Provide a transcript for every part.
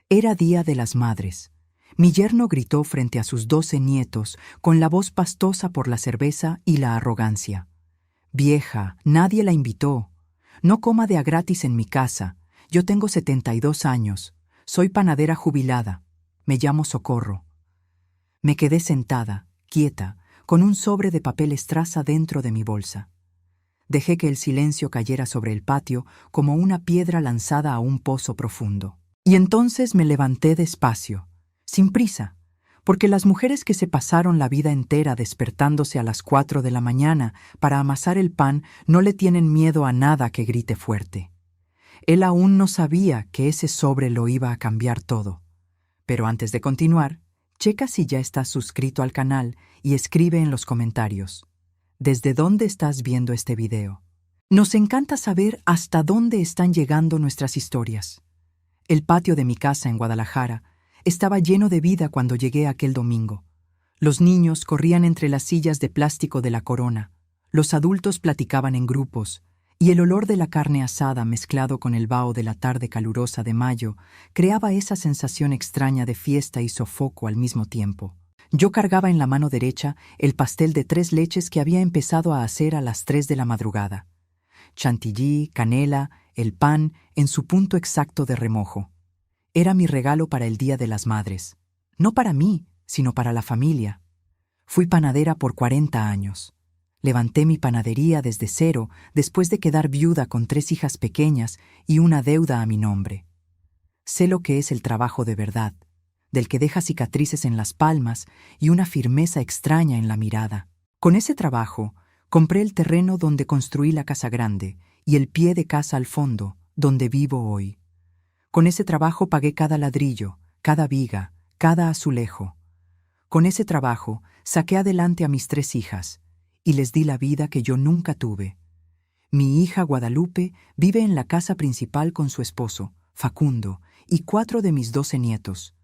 Era Día de las Madres. Mi yerno gritó frente a sus 12 nietos, con la voz pastosa por la cerveza y la arrogancia. «Vieja, nadie la invitó. No coma de a gratis en mi casa. Yo tengo 72 años. Soy panadera jubilada. Me llamo Socorro». Me quedé sentada, quieta, con un sobre de papel estraza dentro de mi bolsa. Dejé que el silencio cayera sobre el patio como una piedra lanzada a un pozo profundo. Y entonces me levanté despacio, sin prisa, porque las mujeres que se pasaron la vida entera despertándose a las 4 de la mañana para amasar el pan no le tienen miedo a nada que grite fuerte. Él aún no sabía que ese sobre lo iba a cambiar todo. Pero antes de continuar, checa si ya estás suscrito al canal y escribe en los comentarios ¿desde dónde estás viendo este video? Nos encanta saber hasta dónde están llegando nuestras historias. El patio de mi casa en Guadalajara estaba lleno de vida cuando llegué aquel domingo. Los niños corrían entre las sillas de plástico de la corona, los adultos platicaban en grupos, y el olor de la carne asada mezclado con el vaho de la tarde calurosa de mayo creaba esa sensación extraña de fiesta y sofoco al mismo tiempo. Yo cargaba en la mano derecha el pastel de 3 leches que había empezado a hacer a las 3 de la madrugada. Chantilly, canela, el pan en su punto exacto de remojo. Era mi regalo para el Día de las Madres. No para mí, sino para la familia. Fui panadera por 40 años. Levanté mi panadería desde cero después de quedar viuda con 3 hijas pequeñas y una deuda a mi nombre. Sé lo que es el trabajo de verdad, del que deja cicatrices en las palmas y una firmeza extraña en la mirada. Con ese trabajo, compré el terreno donde construí la casa grande y el pie de casa al fondo, donde vivo hoy. Con ese trabajo pagué cada ladrillo, cada viga, cada azulejo. Con ese trabajo saqué adelante a mis 3 hijas y les di la vida que yo nunca tuve. Mi hija Guadalupe vive en la casa principal con su esposo, Facundo, y 4 de mis 12 nietos.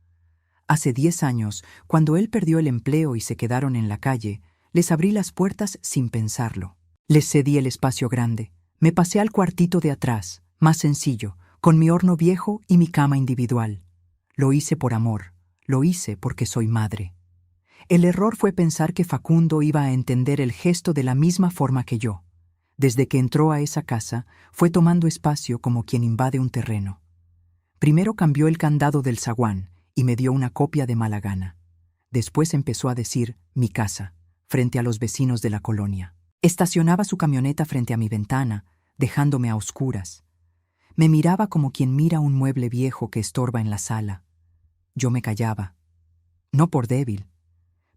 Hace 10 años, cuando él perdió el empleo y se quedaron en la calle, les abrí las puertas sin pensarlo. Les cedí el espacio grande. Me pasé al cuartito de atrás, más sencillo, con mi horno viejo y mi cama individual. Lo hice por amor, lo hice porque soy madre. El error fue pensar que Facundo iba a entender el gesto de la misma forma que yo. Desde que entró a esa casa, fue tomando espacio como quien invade un terreno. Primero cambió el candado del zaguán y me dio una copia de mala gana. Después empezó a decir «mi casa», frente a los vecinos de la colonia. Estacionaba su camioneta frente a mi ventana, dejándome a oscuras. Me miraba como quien mira un mueble viejo que estorba en la sala. Yo me callaba. No por débil.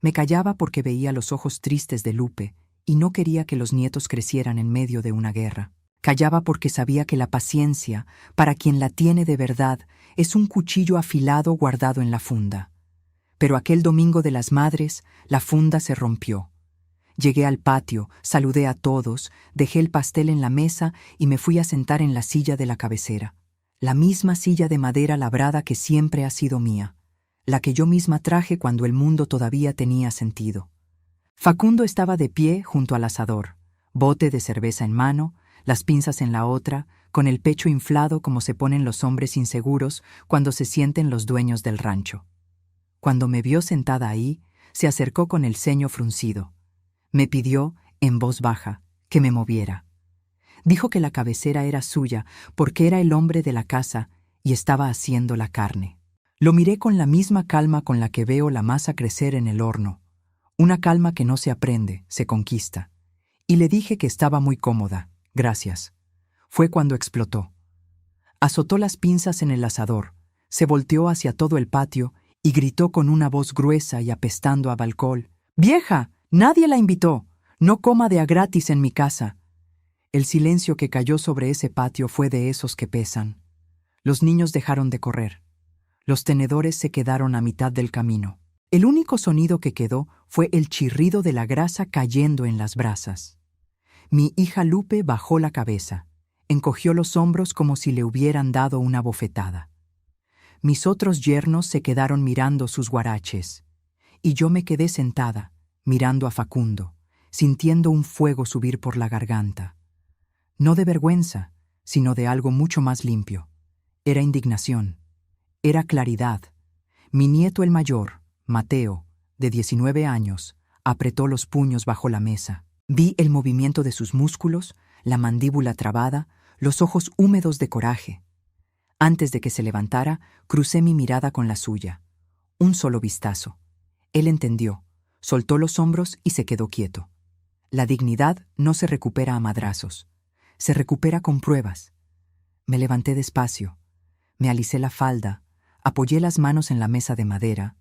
Me callaba porque veía los ojos tristes de Lupe y no quería que los nietos crecieran en medio de una guerra. Callaba porque sabía que la paciencia, para quien la tiene de verdad, es un cuchillo afilado guardado en la funda. Pero aquel domingo de las madres, la funda se rompió. Llegué al patio, saludé a todos, dejé el pastel en la mesa y me fui a sentar en la silla de la cabecera. La misma silla de madera labrada que siempre ha sido mía, la que yo misma traje cuando el mundo todavía tenía sentido. Facundo estaba de pie junto al asador, bote de cerveza en mano, las pinzas en la otra, con el pecho inflado como se ponen los hombres inseguros cuando se sienten los dueños del rancho. Cuando me vio sentada ahí, se acercó con el ceño fruncido. Me pidió, en voz baja, que me moviera. Dijo que la cabecera era suya porque era el hombre de la casa y estaba haciendo la carne. Lo miré con la misma calma con la que veo la masa crecer en el horno, una calma que no se aprende, se conquista. Y le dije que estaba muy cómoda, gracias. Fue cuando explotó. Azotó las pinzas en el asador, se volteó hacia todo el patio y gritó con una voz gruesa y apestando a alcohol: «¡Vieja! Nadie la invitó. No coma de a gratis en mi casa». El silencio que cayó sobre ese patio fue de esos que pesan. Los niños dejaron de correr. Los tenedores se quedaron a mitad del camino. El único sonido que quedó fue el chirrido de la grasa cayendo en las brasas. Mi hija Lupe bajó la cabeza, encogió los hombros como si le hubieran dado una bofetada. Mis otros yernos se quedaron mirando sus guaraches, y yo me quedé sentada, mirando a Facundo, sintiendo un fuego subir por la garganta. No de vergüenza, sino de algo mucho más limpio. Era indignación. Era claridad. Mi nieto el mayor, Mateo, de 19 años, apretó los puños bajo la mesa. Vi el movimiento de sus músculos, la mandíbula trabada, los ojos húmedos de coraje. Antes de que se levantara, crucé mi mirada con la suya. Un solo vistazo. Él entendió, soltó los hombros y se quedó quieto. La dignidad no se recupera a madrazos, se recupera con pruebas. Me levanté despacio, me alisé la falda, apoyé las manos en la mesa de madera,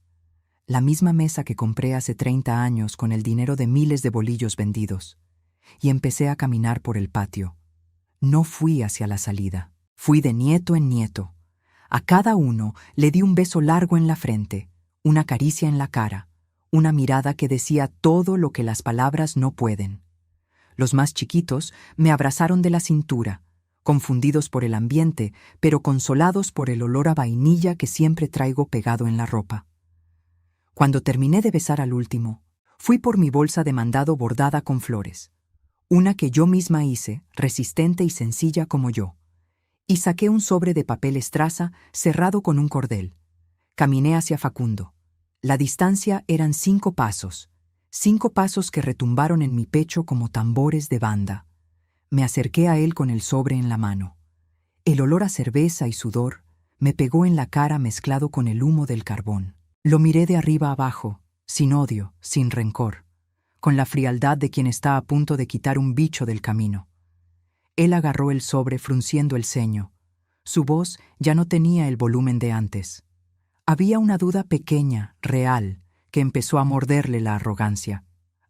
la misma mesa que compré hace 30 años con el dinero de miles de bolillos vendidos, y empecé a caminar por el patio. No fui hacia la salida, fui de nieto en nieto. A cada uno le di un beso largo en la frente, una caricia en la cara, una mirada que decía todo lo que las palabras no pueden. Los más chiquitos me abrazaron de la cintura, confundidos por el ambiente, pero consolados por el olor a vainilla que siempre traigo pegado en la ropa. Cuando terminé de besar al último, fui por mi bolsa de mandado bordada con flores, una que yo misma hice, resistente y sencilla como yo, y saqué un sobre de papel estraza cerrado con un cordel. Caminé hacia Facundo. La distancia eran 5 pasos, 5 pasos que retumbaron en mi pecho como tambores de banda. Me acerqué a él con el sobre en la mano. El olor a cerveza y sudor me pegó en la cara mezclado con el humo del carbón. Lo miré de arriba abajo, sin odio, sin rencor, con la frialdad de quien está a punto de quitar un bicho del camino. Él agarró el sobre frunciendo el ceño. Su voz ya no tenía el volumen de antes. Había una duda pequeña, real, que empezó a morderle la arrogancia.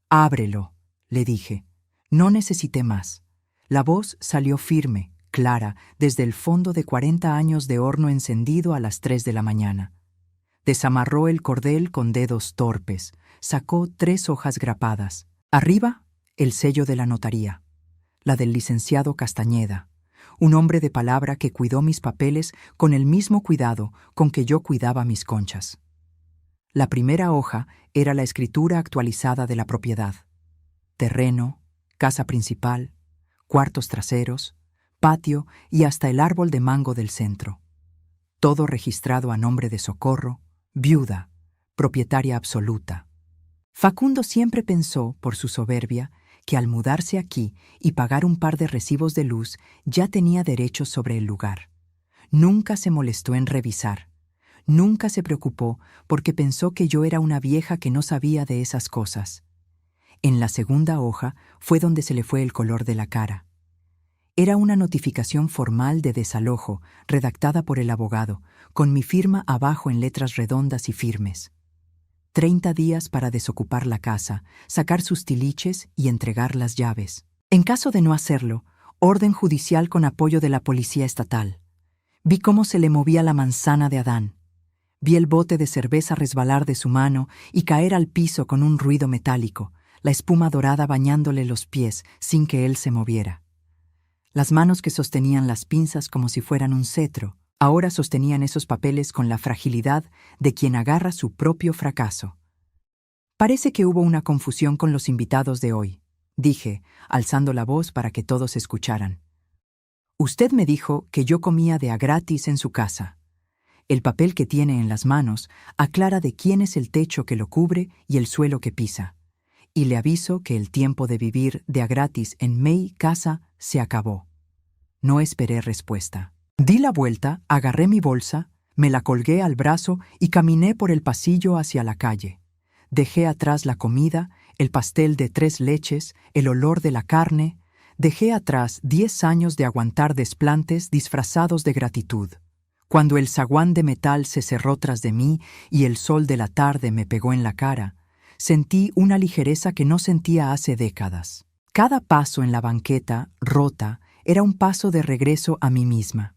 «Ábrelo», le dije. No necesité más. La voz salió firme, clara, desde el fondo de 40 años de horno encendido a las 3 de la mañana. Desamarró el cordel con dedos torpes, sacó 3 hojas grapadas. Arriba, el sello de la notaría, la del licenciado Castañeda, un hombre de palabra que cuidó mis papeles con el mismo cuidado con que yo cuidaba mis conchas. La primera hoja era la escritura actualizada de la propiedad. Terreno, casa principal, cuartos traseros, patio y hasta el árbol de mango del centro. Todo registrado a nombre de Socorro, viuda, propietaria absoluta. Facundo siempre pensó, por su soberbia, que al mudarse aquí y pagar un par de recibos de luz ya tenía derechos sobre el lugar. Nunca se molestó en revisar. Nunca se preocupó porque pensó que yo era una vieja que no sabía de esas cosas. En la segunda hoja fue donde se le fue el color de la cara. Era una notificación formal de desalojo, redactada por el abogado, con mi firma abajo en letras redondas y firmes. 30 días para desocupar la casa, sacar sus tiliches y entregar las llaves. En caso de no hacerlo, orden judicial con apoyo de la policía estatal. Vi cómo se le movía la manzana de Adán. Vi el bote de cerveza resbalar de su mano y caer al piso con un ruido metálico, la espuma dorada bañándole los pies sin que él se moviera. Las manos que sostenían las pinzas como si fueran un cetro, ahora sostenían esos papeles con la fragilidad de quien agarra su propio fracaso. Parece que hubo una confusión con los invitados de hoy, dije, alzando la voz para que todos escucharan. Usted me dijo que yo comía de a gratis en su casa. El papel que tiene en las manos aclara de quién es el techo que lo cubre y el suelo que pisa. Y le aviso que el tiempo de vivir de a gratis en mi casa se acabó. No esperé respuesta. Di la vuelta, agarré mi bolsa, me la colgué al brazo y caminé por el pasillo hacia la calle. Dejé atrás la comida, el pastel de 3 leches, el olor de la carne. Dejé atrás 10 años de aguantar desplantes disfrazados de gratitud. Cuando el zaguán de metal se cerró tras de mí y el sol de la tarde me pegó en la cara, sentí una ligereza que no sentía hace décadas. Cada paso en la banqueta, rota, era un paso de regreso a mí misma.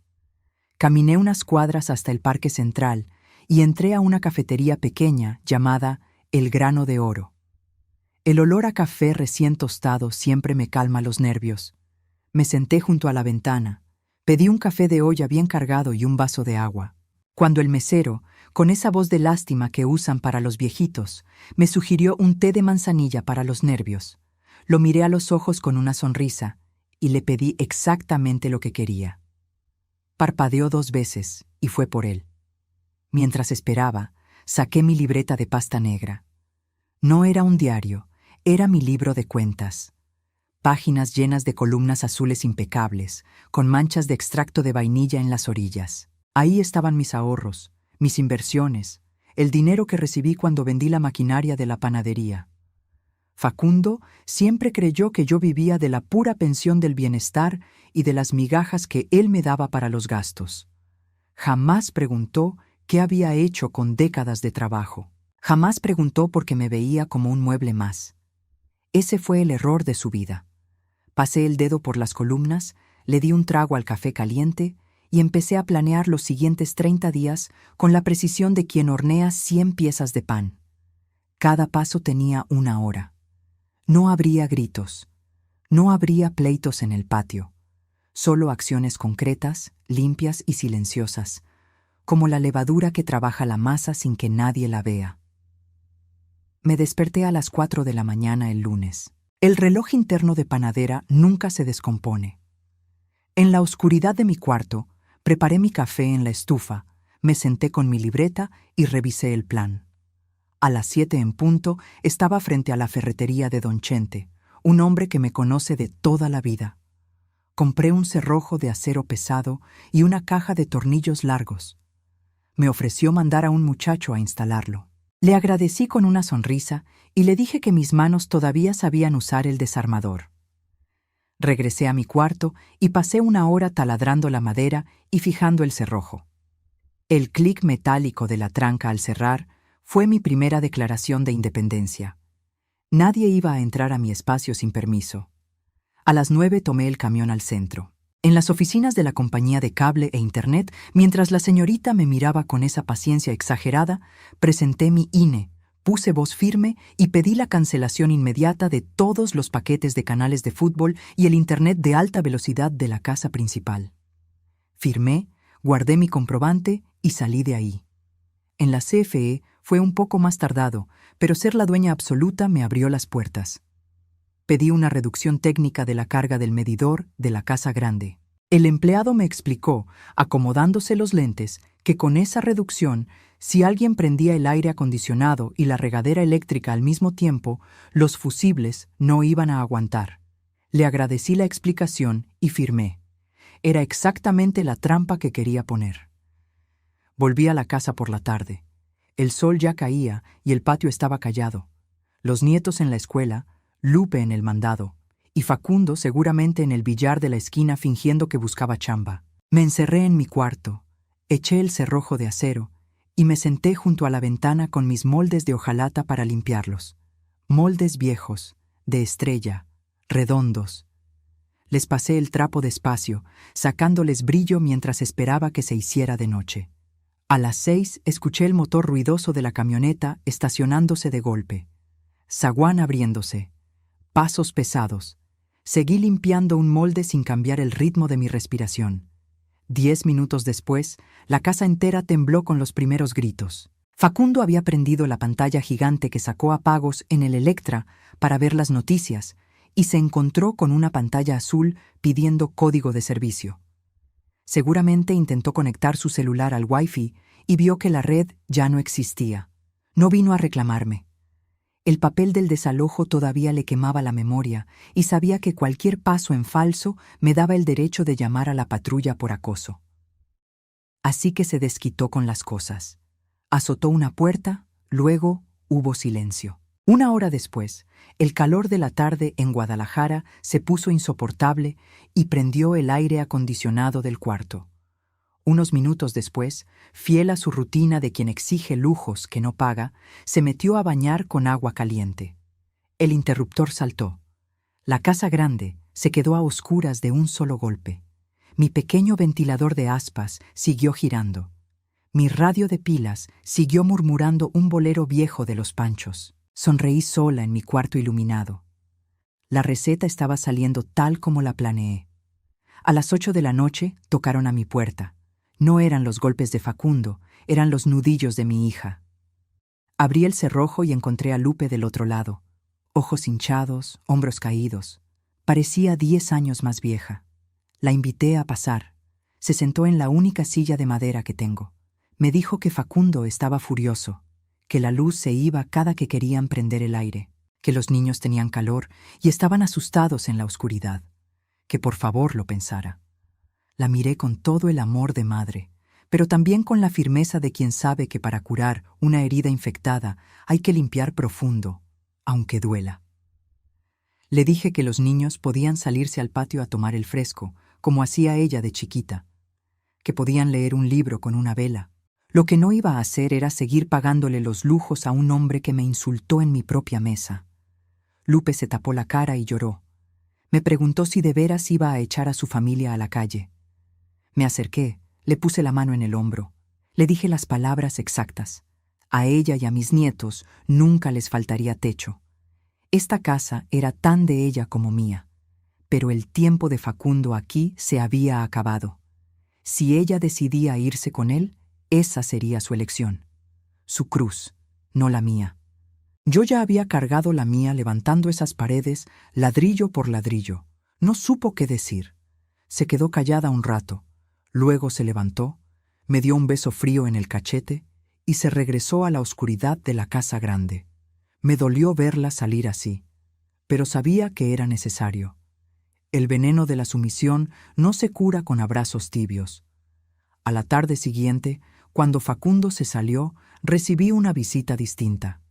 Caminé unas cuadras hasta el Parque Central y entré a una cafetería pequeña llamada El Grano de Oro. El olor a café recién tostado siempre me calma los nervios. Me senté junto a la ventana. Pedí un café de olla bien cargado y un vaso de agua. Cuando el mesero, con esa voz de lástima que usan para los viejitos, me sugirió un té de manzanilla para los nervios, lo miré a los ojos con una sonrisa y le pedí exactamente lo que quería. Parpadeó 2 veces y fue por él. Mientras esperaba, saqué mi libreta de pasta negra. No era un diario, era mi libro de cuentas. Páginas llenas de columnas azules impecables, con manchas de extracto de vainilla en las orillas. Ahí estaban mis ahorros, mis inversiones, el dinero que recibí cuando vendí la maquinaria de la panadería. Facundo siempre creyó que yo vivía de la pura pensión del bienestar y de las migajas que él me daba para los gastos. Jamás preguntó qué había hecho con décadas de trabajo. Jamás preguntó por qué me veía como un mueble más. Ese fue el error de su vida. Pasé el dedo por las columnas, le di un trago al café caliente y empecé a planear los siguientes 30 días con la precisión de quien hornea 100 piezas de pan. Cada paso tenía una hora. No habría gritos. No habría pleitos en el patio. Solo acciones concretas, limpias y silenciosas, como la levadura que trabaja la masa sin que nadie la vea. Me desperté a las 4 de la mañana el lunes. El reloj interno de panadera nunca se descompone. En la oscuridad de mi cuarto, preparé mi café en la estufa, me senté con mi libreta y revisé el plan. A las 7 en punto estaba frente a la ferretería de Don Chente, un hombre que me conoce de toda la vida. Compré un cerrojo de acero pesado y una caja de tornillos largos. Me ofreció mandar a un muchacho a instalarlo. Le agradecí con una sonrisa y le dije que mis manos todavía sabían usar el desarmador. Regresé a mi cuarto y pasé una hora taladrando la madera y fijando el cerrojo. El clic metálico de la tranca al cerrar fue mi primera declaración de independencia. Nadie iba a entrar a mi espacio sin permiso. A las 9 tomé el camión al centro. En las oficinas de la compañía de cable e internet, mientras la señorita me miraba con esa paciencia exagerada, presenté mi INE, puse voz firme y pedí la cancelación inmediata de todos los paquetes de canales de fútbol y el internet de alta velocidad de la casa principal. Firmé, guardé mi comprobante y salí de ahí. En la CFE fue un poco más tardado, pero ser la dueña absoluta me abrió las puertas. Pedí una reducción técnica de la carga del medidor de la casa grande. El empleado me explicó, acomodándose los lentes, que con esa reducción, si alguien prendía el aire acondicionado y la regadera eléctrica al mismo tiempo, los fusibles no iban a aguantar. Le agradecí la explicación y firmé. Era exactamente la trampa que quería poner. Volví a la casa por la tarde. El sol ya caía y el patio estaba callado. Los nietos en la escuela, Lupe en el mandado, y Facundo seguramente en el billar de la esquina fingiendo que buscaba chamba. Me encerré en mi cuarto, eché el cerrojo de acero y me senté junto a la ventana con mis moldes de hojalata para limpiarlos. Moldes viejos, de estrella, redondos. Les pasé el trapo despacio, sacándoles brillo mientras esperaba que se hiciera de noche. A las 6 escuché el motor ruidoso de la camioneta estacionándose de golpe. Zaguán abriéndose. Pasos pesados. Seguí limpiando un molde sin cambiar el ritmo de mi respiración. 10 minutos después, la casa entera tembló con los primeros gritos. Facundo había prendido la pantalla gigante que sacó a pagos en el Electra para ver las noticias y se encontró con una pantalla azul pidiendo código de servicio. Seguramente intentó conectar su celular al Wi-Fi y vio que la red ya no existía. No vino a reclamarme. El papel del desalojo todavía le quemaba la memoria y sabía que cualquier paso en falso me daba el derecho de llamar a la patrulla por acoso. Así que se desquitó con las cosas. Azotó una puerta, luego hubo silencio. Una hora después, el calor de la tarde en Guadalajara se puso insoportable y prendió el aire acondicionado del cuarto. Unos minutos después, fiel a su rutina de quien exige lujos que no paga, se metió a bañar con agua caliente. El interruptor saltó. La casa grande se quedó a oscuras de un solo golpe. Mi pequeño ventilador de aspas siguió girando. Mi radio de pilas siguió murmurando un bolero viejo de los Panchos. Sonreí sola en mi cuarto iluminado. La receta estaba saliendo tal como la planeé. A las 8 de la noche tocaron a mi puerta. No eran los golpes de Facundo, eran los nudillos de mi hija. Abrí el cerrojo y encontré a Lupe del otro lado. Ojos hinchados, hombros caídos. Parecía 10 años más vieja. La invité a pasar. Se sentó en la única silla de madera que tengo. Me dijo que Facundo estaba furioso, que la luz se iba cada que querían prender el aire, que los niños tenían calor y estaban asustados en la oscuridad, que por favor lo pensara. La miré con todo el amor de madre, pero también con la firmeza de quien sabe que para curar una herida infectada hay que limpiar profundo, aunque duela. Le dije que los niños podían salirse al patio a tomar el fresco, como hacía ella de chiquita, que podían leer un libro con una vela. Lo que no iba a hacer era seguir pagándole los lujos a un hombre que me insultó en mi propia mesa. Lupe se tapó la cara y lloró. Me preguntó si de veras iba a echar a su familia a la calle. Me acerqué, le puse la mano en el hombro. Le dije las palabras exactas. A ella y a mis nietos nunca les faltaría techo. Esta casa era tan de ella como mía, pero el tiempo de Facundo aquí se había acabado. Si ella decidía irse con él, esa sería su elección. Su cruz, no la mía. Yo ya había cargado la mía levantando esas paredes, ladrillo por ladrillo. No supo qué decir. Se quedó callada un rato. Luego se levantó, me dio un beso frío en el cachete y se regresó a la oscuridad de la casa grande. Me dolió verla salir así, pero sabía que era necesario. El veneno de la sumisión no se cura con abrazos tibios. A la tarde siguiente, cuando Facundo se salió, recibí una visita distinta.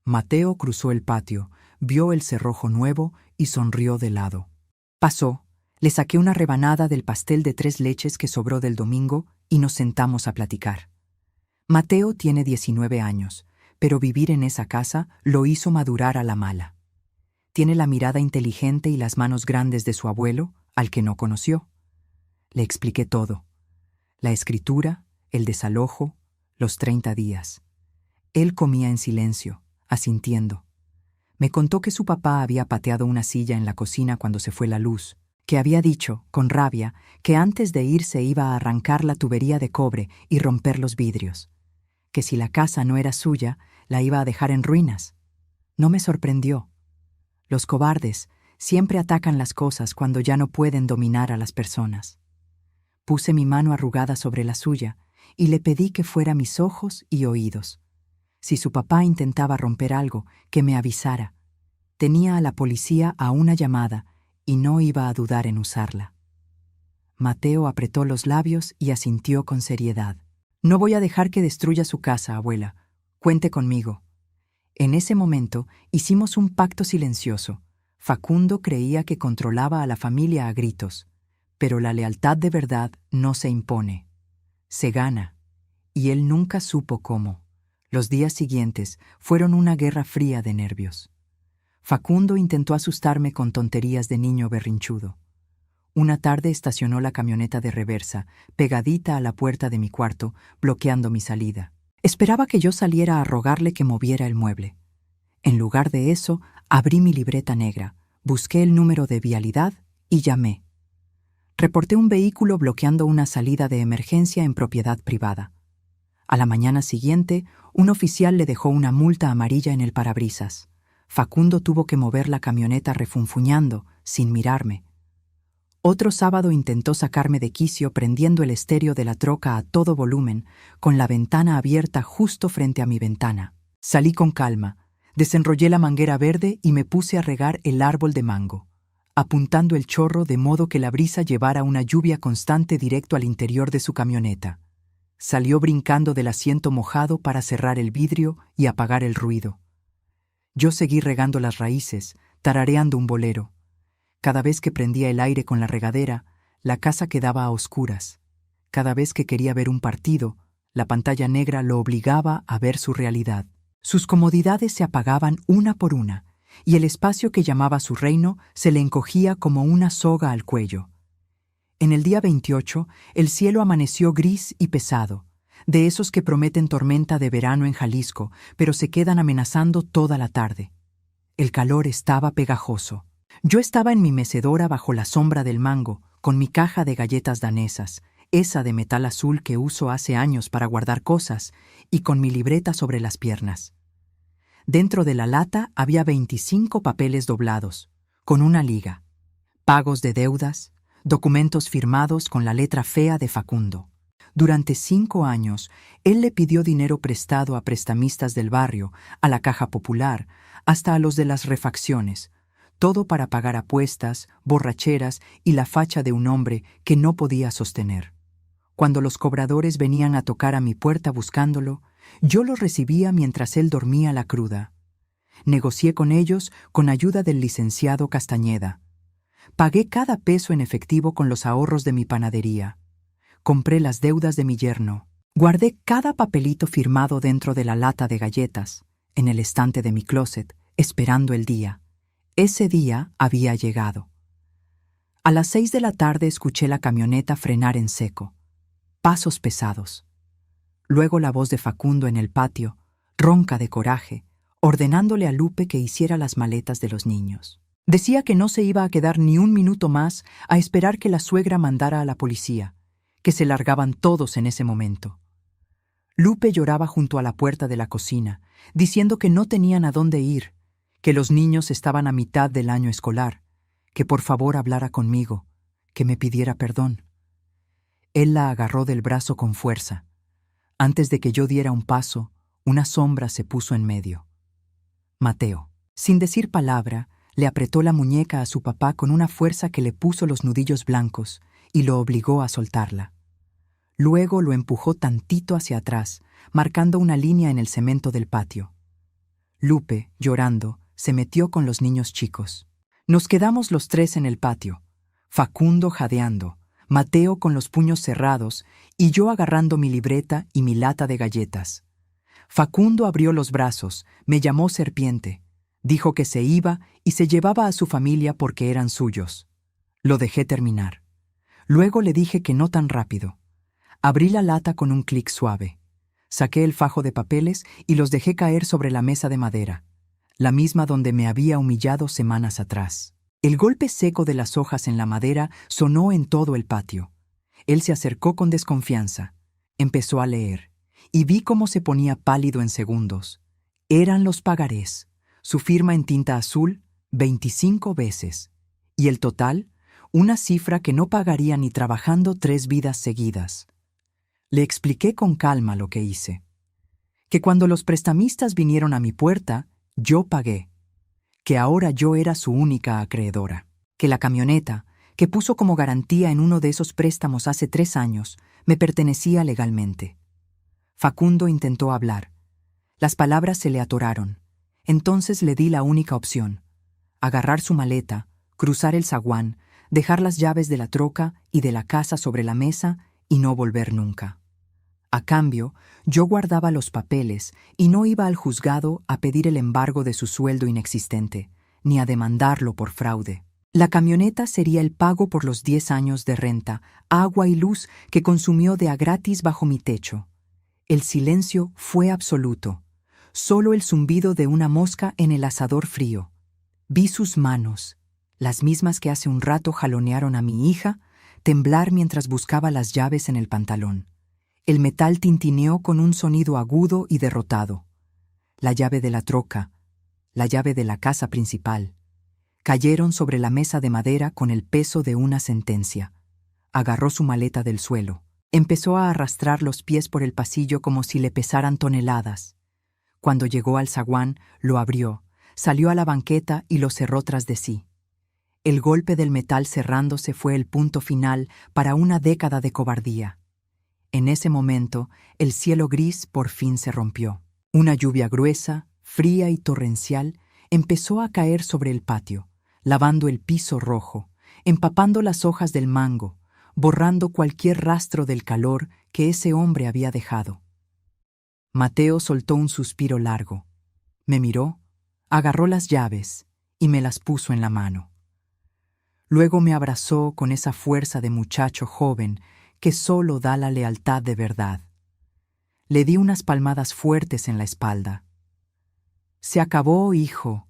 Mateo cruzó el patio, vio el cerrojo nuevo y sonrió de lado. Pasó, le saqué una rebanada del pastel de 3 leches que sobró del domingo y nos sentamos a platicar. Mateo tiene 19 años, pero vivir en esa casa lo hizo madurar a la mala. Tiene la mirada inteligente y las manos grandes de su abuelo, al que no conoció. Le expliqué todo. La escritura, el desalojo, los 30 días. Él comía en silencio, asintiendo. Me contó que su papá había pateado una silla en la cocina cuando se fue la luz, que había dicho, con rabia, que antes de irse iba a arrancar la tubería de cobre y romper los vidrios, que si la casa no era suya, la iba a dejar en ruinas. No me sorprendió. Los cobardes siempre atacan las cosas cuando ya no pueden dominar a las personas. Puse mi mano arrugada sobre la suya y le pedí que fuera mis ojos y oídos. Si su papá intentaba romper algo, que me avisara. Tenía a la policía a una llamada y no iba a dudar en usarla. Mateo apretó los labios y asintió con seriedad. No voy a dejar que destruya su casa, abuela. Cuente conmigo. En ese momento hicimos un pacto silencioso. Facundo creía que controlaba a la familia a gritos, pero la lealtad de verdad no se impone. Se gana, y él nunca supo cómo. Los días siguientes fueron una guerra fría de nervios. Facundo intentó asustarme con tonterías de niño berrinchudo. Una tarde estacionó la camioneta de reversa, pegadita a la puerta de mi cuarto, bloqueando mi salida. Esperaba que yo saliera a rogarle que moviera el mueble. En lugar de eso, abrí mi libreta negra, busqué el número de vialidad y llamé. Reporté un vehículo bloqueando una salida de emergencia en propiedad privada. A la mañana siguiente, un oficial le dejó una multa amarilla en el parabrisas. Facundo tuvo que mover la camioneta refunfuñando, sin mirarme. Otro sábado intentó sacarme de quicio prendiendo el estéreo de la troca a todo volumen, con la ventana abierta justo frente a mi ventana. Salí con calma, desenrollé la manguera verde y me puse a regar el árbol de mango, apuntando el chorro de modo que la brisa llevara una lluvia constante directo al interior de su camioneta. Salió brincando del asiento mojado para cerrar el vidrio y apagar el ruido. Yo seguí regando las raíces, tarareando un bolero. Cada vez que prendía el aire con la regadera, la casa quedaba a oscuras. Cada vez que quería ver un partido, la pantalla negra lo obligaba a ver su realidad. Sus comodidades se apagaban una por una, y el espacio que llamaba su reino se le encogía como una soga al cuello. En el día 28, el cielo amaneció gris y pesado, de esos que prometen tormenta de verano en Jalisco, pero se quedan amenazando toda la tarde. El calor estaba pegajoso. Yo estaba en mi mecedora bajo la sombra del mango, con mi caja de galletas danesas, esa de metal azul que uso hace años para guardar cosas, y con mi libreta sobre las piernas. Dentro de la lata había 25 papeles doblados, con una liga, pagos de deudas, documentos firmados con la letra fea de Facundo. Durante 5 años, él le pidió dinero prestado a prestamistas del barrio, a la Caja Popular, hasta a los de las refacciones, todo para pagar apuestas, borracheras y la facha de un hombre que no podía sostener. Cuando los cobradores venían a tocar a mi puerta buscándolo, yo los recibía mientras él dormía la cruda. Negocié con ellos con ayuda del licenciado Castañeda. Pagué cada peso en efectivo con los ahorros de mi panadería. Compré las deudas de mi yerno. Guardé cada papelito firmado dentro de la lata de galletas, en el estante de mi closet, esperando el día. Ese día había llegado. A las 6 de la tarde escuché la camioneta frenar en seco. Pasos pesados. Luego la voz de Facundo en el patio, ronca de coraje, ordenándole a Lupe que hiciera las maletas de los niños. Decía que no se iba a quedar ni un minuto más a esperar que la suegra mandara a la policía, que se largaban todos en ese momento. Lupe lloraba junto a la puerta de la cocina, diciendo que no tenían a dónde ir, que los niños estaban a mitad del año escolar, que por favor hablara conmigo, que me pidiera perdón. Él la agarró del brazo con fuerza. Antes de que yo diera un paso, una sombra se puso en medio. Mateo, sin decir palabra, le apretó la muñeca a su papá con una fuerza que le puso los nudillos blancos y lo obligó a soltarla. Luego lo empujó tantito hacia atrás, marcando una línea en el cemento del patio. Lupe, llorando, se metió con los niños chicos. Nos quedamos los tres en el patio, Facundo jadeando, Mateo con los puños cerrados y yo agarrando mi libreta y mi lata de galletas. Facundo abrió los brazos, me llamó serpiente, dijo que se iba y se llevaba a su familia porque eran suyos. Lo dejé terminar. Luego le dije que no tan rápido. Abrí la lata con un clic suave. Saqué el fajo de papeles y los dejé caer sobre la mesa de madera, la misma donde me había humillado semanas atrás. El golpe seco de las hojas en la madera sonó en todo el patio. Él se acercó con desconfianza. Empezó a leer, y vi cómo se ponía pálido en segundos. Eran los pagarés, su firma en tinta azul, 25 veces. Y el total, una cifra que no pagaría ni trabajando 3 vidas seguidas. Le expliqué con calma lo que hice. Que cuando los prestamistas vinieron a mi puerta, yo pagué. Que ahora yo era su única acreedora. Que la camioneta, que puso como garantía en uno de esos préstamos hace 3 años, me pertenecía legalmente. Facundo intentó hablar. Las palabras se le atoraron. Entonces le di la única opción: agarrar su maleta, cruzar el zaguán, dejar las llaves de la troca y de la casa sobre la mesa y no volver nunca. A cambio, yo guardaba los papeles y no iba al juzgado a pedir el embargo de su sueldo inexistente, ni a demandarlo por fraude. La camioneta sería el pago por los 10 años de renta, agua y luz que consumió de a gratis bajo mi techo. El silencio fue absoluto, solo el zumbido de una mosca en el asador frío. Vi sus manos, las mismas que hace un rato jalonearon a mi hija, temblar mientras buscaba las llaves en el pantalón. El metal tintineó con un sonido agudo y derrotado. La llave de la troca, la llave de la casa principal, cayeron sobre la mesa de madera con el peso de una sentencia. Agarró su maleta del suelo. Empezó a arrastrar los pies por el pasillo como si le pesaran toneladas. Cuando llegó al zaguán, lo abrió, salió a la banqueta y lo cerró tras de sí. El golpe del metal cerrándose fue el punto final para una década de cobardía. En ese momento, el cielo gris por fin se rompió. Una lluvia gruesa, fría y torrencial empezó a caer sobre el patio, lavando el piso rojo, empapando las hojas del mango, borrando cualquier rastro del calor que ese hombre había dejado. Mateo soltó un suspiro largo. Me miró, agarró las llaves y me las puso en la mano. Luego me abrazó con esa fuerza de muchacho joven que solo da la lealtad de verdad. Le di unas palmadas fuertes en la espalda. Se acabó, hijo.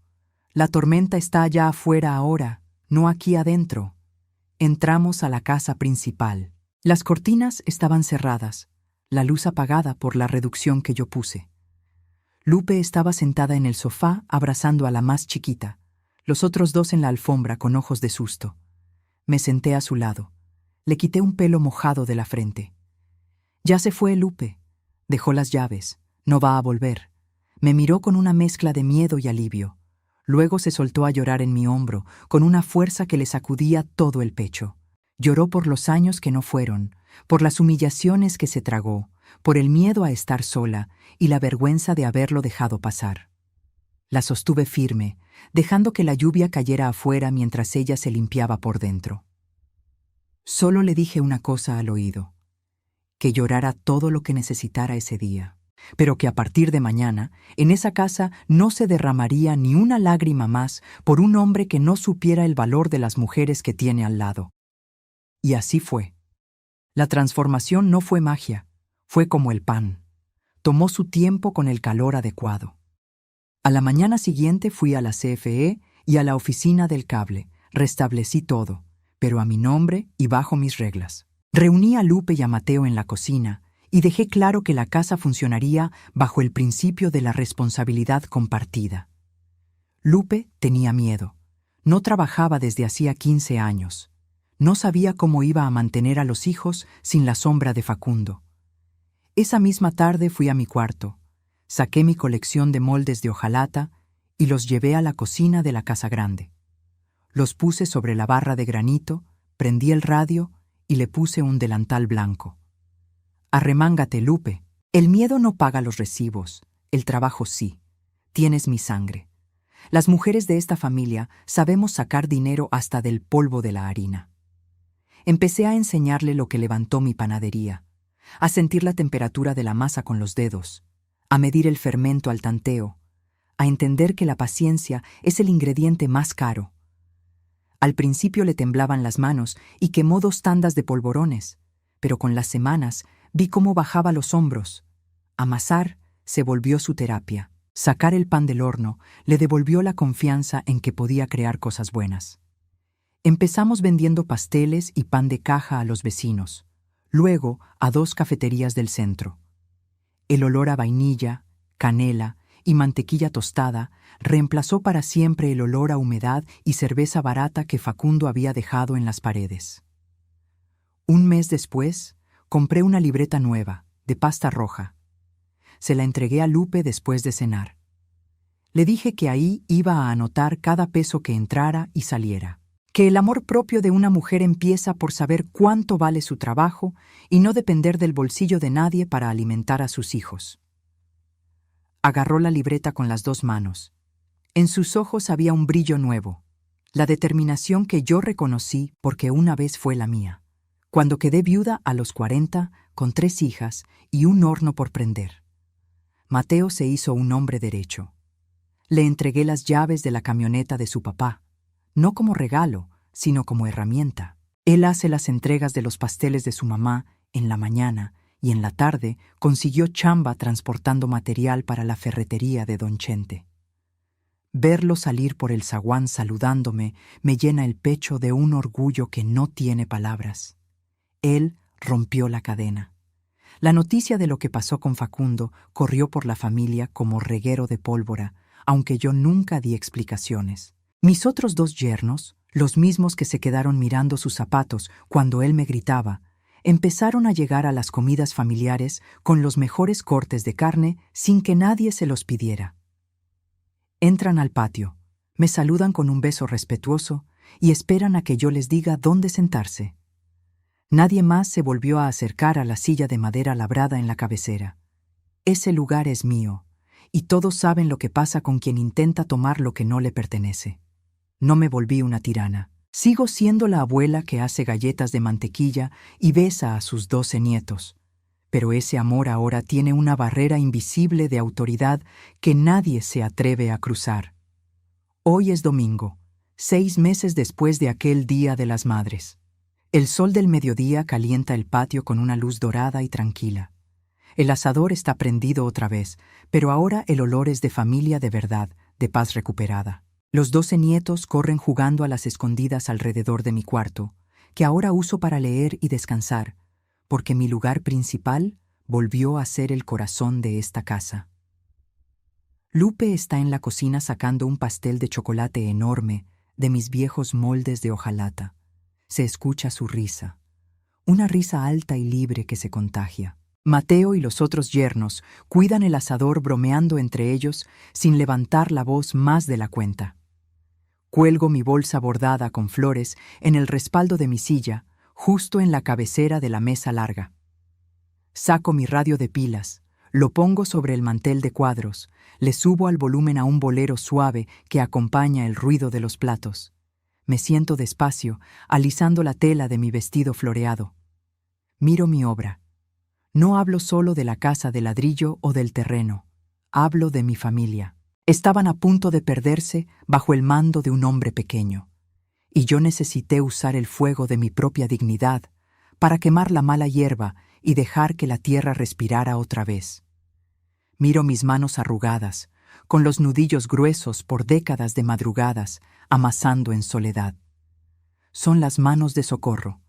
La tormenta está allá afuera ahora, no aquí adentro. Entramos a la casa principal. Las cortinas estaban cerradas, la luz apagada por la reducción que yo puse. Lupe estaba sentada en el sofá abrazando a la más chiquita, los otros 2 en la alfombra con ojos de susto. Me senté a su lado. Le quité un pelo mojado de la frente. Ya se fue Lupe. Dejó las llaves. No va a volver. Me miró con una mezcla de miedo y alivio. Luego se soltó a llorar en mi hombro, con una fuerza que le sacudía todo el pecho. Lloró por los años que no fueron, por las humillaciones que se tragó, por el miedo a estar sola y la vergüenza de haberlo dejado pasar. La sostuve firme, dejando que la lluvia cayera afuera mientras ella se limpiaba por dentro. Solo le dije una cosa al oído: que llorara todo lo que necesitara ese día, pero que a partir de mañana, en esa casa no se derramaría ni una lágrima más por un hombre que no supiera el valor de las mujeres que tiene al lado. Y así fue. La transformación no fue magia, fue como el pan. Tomó su tiempo con el calor adecuado. A la mañana siguiente fui a la CFE y a la oficina del cable. Restablecí todo, pero a mi nombre y bajo mis reglas. Reuní a Lupe y a Mateo en la cocina y dejé claro que la casa funcionaría bajo el principio de la responsabilidad compartida. Lupe tenía miedo. No trabajaba desde hacía 15 años. No sabía cómo iba a mantener a los hijos sin la sombra de Facundo. Esa misma tarde fui a mi cuarto, saqué mi colección de moldes de hojalata y los llevé a la cocina de la casa grande. Los puse sobre la barra de granito, prendí el radio y le puse un delantal blanco. Arremángate, Lupe. El miedo no paga los recibos, el trabajo sí. Tienes mi sangre. Las mujeres de esta familia sabemos sacar dinero hasta del polvo de la harina. Empecé a enseñarle lo que levantó mi panadería, a sentir la temperatura de la masa con los dedos, a medir el fermento al tanteo, a entender que la paciencia es el ingrediente más caro. Al principio le temblaban las manos y quemó 2 tandas de polvorones, pero con las semanas vi cómo bajaba los hombros. Amasar se volvió su terapia. Sacar el pan del horno le devolvió la confianza en que podía crear cosas buenas. Empezamos vendiendo pasteles y pan de caja a los vecinos, luego a 2 cafeterías del centro. El olor a vainilla, canela y mantequilla tostada reemplazó para siempre el olor a humedad y cerveza barata que Facundo había dejado en las paredes. Un mes después, compré una libreta nueva, de pasta roja. Se la entregué a Lupe después de cenar. Le dije que ahí iba a anotar cada peso que entrara y saliera, que el amor propio de una mujer empieza por saber cuánto vale su trabajo y no depender del bolsillo de nadie para alimentar a sus hijos. Agarró la libreta con las 2 manos. En sus ojos había un brillo nuevo, la determinación que yo reconocí porque una vez fue la mía, cuando quedé viuda a los 40, con 3 hijas y un horno por prender. Mateo se hizo un hombre derecho. Le entregué las llaves de la camioneta de su papá, no como regalo, sino como herramienta. Él hace las entregas de los pasteles de su mamá en la mañana y en la tarde consiguió chamba transportando material para la ferretería de Don Chente. Verlo salir por el zaguán saludándome me llena el pecho de un orgullo que no tiene palabras. Él rompió la cadena. La noticia de lo que pasó con Facundo corrió por la familia como reguero de pólvora, aunque yo nunca di explicaciones. Mis otros 2 yernos, los mismos que se quedaron mirando sus zapatos cuando él me gritaba, empezaron a llegar a las comidas familiares con los mejores cortes de carne sin que nadie se los pidiera. Entran al patio, me saludan con un beso respetuoso y esperan a que yo les diga dónde sentarse. Nadie más se volvió a acercar a la silla de madera labrada en la cabecera. Ese lugar es mío, y todos saben lo que pasa con quien intenta tomar lo que no le pertenece. No me volví una tirana. Sigo siendo la abuela que hace galletas de mantequilla y besa a sus 12 nietos. Pero ese amor ahora tiene una barrera invisible de autoridad que nadie se atreve a cruzar. Hoy es domingo, 6 meses después de aquel Día de las Madres. El sol del mediodía calienta el patio con una luz dorada y tranquila. El asador está prendido otra vez, pero ahora el olor es de familia de verdad, de paz recuperada. Los 12 nietos corren jugando a las escondidas alrededor de mi cuarto, que ahora uso para leer y descansar, porque mi lugar principal volvió a ser el corazón de esta casa. Lupe está en la cocina sacando un pastel de chocolate enorme de mis viejos moldes de hojalata. Se escucha su risa, una risa alta y libre que se contagia. Mateo y los otros yernos cuidan el asador bromeando entre ellos sin levantar la voz más de la cuenta. Cuelgo mi bolsa bordada con flores en el respaldo de mi silla, justo en la cabecera de la mesa larga. Saco mi radio de pilas, lo pongo sobre el mantel de cuadros, le subo al volumen a un bolero suave que acompaña el ruido de los platos. Me siento despacio, alisando la tela de mi vestido floreado. Miro mi obra. No hablo solo de la casa de ladrillo o del terreno, hablo de mi familia. Estaban a punto de perderse bajo el mando de un hombre pequeño, y yo necesité usar el fuego de mi propia dignidad para quemar la mala hierba y dejar que la tierra respirara otra vez. Miro mis manos arrugadas, con los nudillos gruesos por décadas de madrugadas, amasando en soledad. Son las manos de Socorro,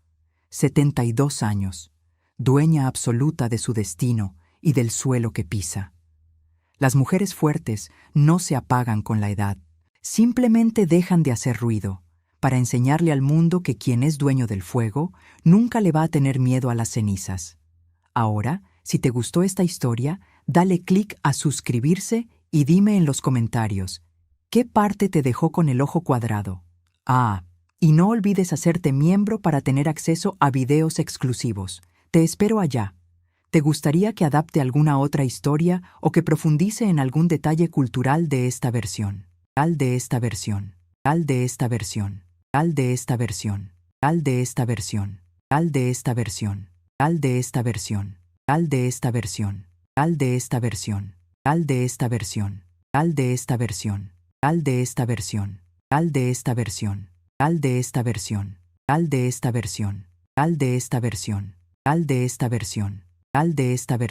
72 años, dueña absoluta de su destino y del suelo que pisa. Las mujeres fuertes no se apagan con la edad, simplemente dejan de hacer ruido, para enseñarle al mundo que quien es dueño del fuego nunca le va a tener miedo a las cenizas. Ahora, si te gustó esta historia, dale clic a suscribirse y dime en los comentarios, ¿qué parte te dejó con el ojo cuadrado? Y no olvides hacerte miembro para tener acceso a videos exclusivos. Te espero allá. ¿Te gustaría que adapte alguna otra historia o que profundice en algún detalle cultural de esta versión? Tal de esta versión, tal de esta versión, tal de esta versión, tal de esta versión, tal de esta versión, tal de esta versión, tal de esta versión, tal de esta versión, tal de esta versión, tal de esta versión, tal de esta versión, tal de esta versión, tal de esta versión, tal de esta versión, tal de esta versión, tal de esta versión, tal de esta versión.